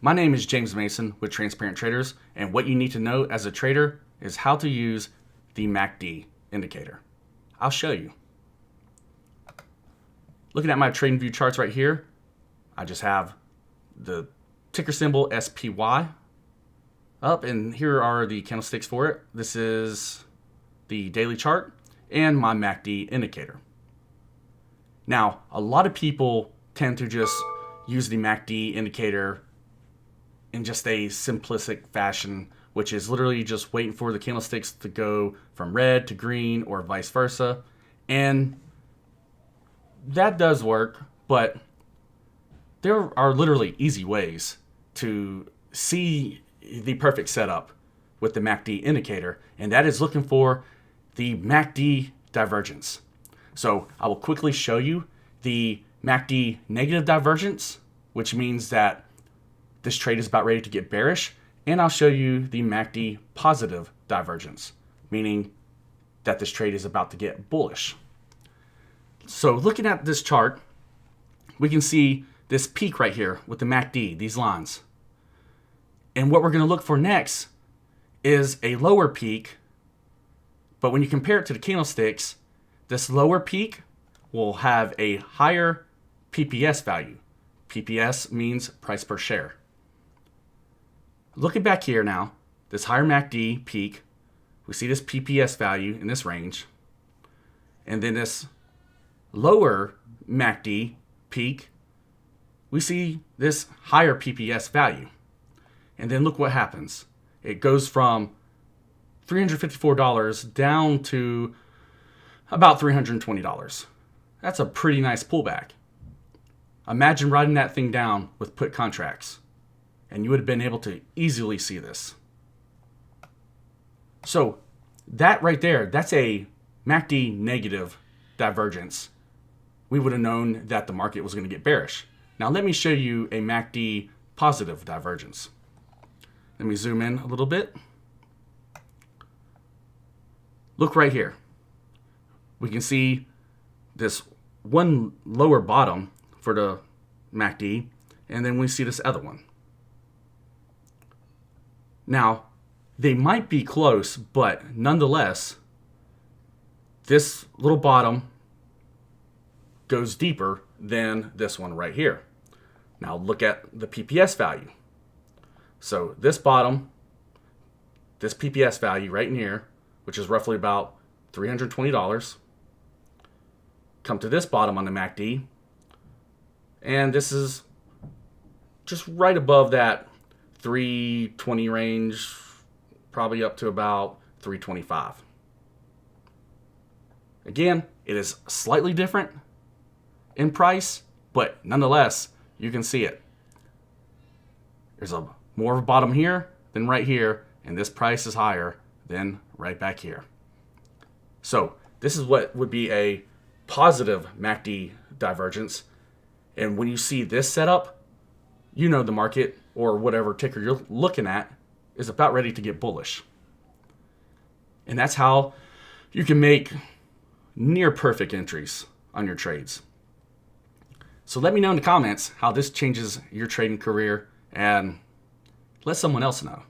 My name is James Mason with Transparent Traders, and what you need to know as a trader is how to use the MACD indicator. I'll show you. Looking at my TradingView charts right here, I just have the ticker symbol SPY up, and here are the candlesticks for it. This is the daily chart and my MACD indicator. Now, a lot of people tend to just use the MACD indicator in just a simplistic fashion, which is literally just waiting for the candlesticks to go from red to green or vice versa. And that does work, but there are literally easy ways to see the perfect setup with the MACD indicator, and that is looking for the MACD divergence. So I will quickly show you the MACD negative divergence, which means that this trade is about ready to get bearish, and I'll show you the MACD positive divergence, meaning that this trade is about to get bullish. So looking at this chart, we can see this peak right here with the MACD, these lines. And what we're going to look for next is a lower peak, but when you compare it to the candlesticks, this lower peak will have a higher PPS value. PPS means price per share. Looking back here now, this higher MACD peak, we see this PPS value in this range, and then this lower MACD peak, we see this higher PPS value. And then look what happens. It goes from $354 down to about $320. That's a pretty nice pullback. Imagine writing that thing down with put contracts, and you would have been able to easily see this. So that right there, that's a MACD negative divergence. We would have known that the market was going to get bearish. Now let me show you a MACD positive divergence. Let me zoom in a little bit. Look right here. We can see this one lower bottom for the MACD, and then we see this other one. Now, they might be close, but nonetheless, this little bottom goes deeper than this one right here. Now look at the PPS value. So this bottom, this PPS value right in here, which is roughly about $320, come to this bottom on the MACD, and this is just right above that 320 range, probably up to about 325. Again, it is slightly different in price, but nonetheless, you can see it. There's a more of a bottom here than right here, and this price is higher than right back here. So this is what would be a positive MACD divergence. And when you see this setup, you know the market or whatever ticker you're looking at is about ready to get bullish. And that's how you can make near perfect entries on your trades. So let me know in the comments how this changes your trading career, and let someone else know.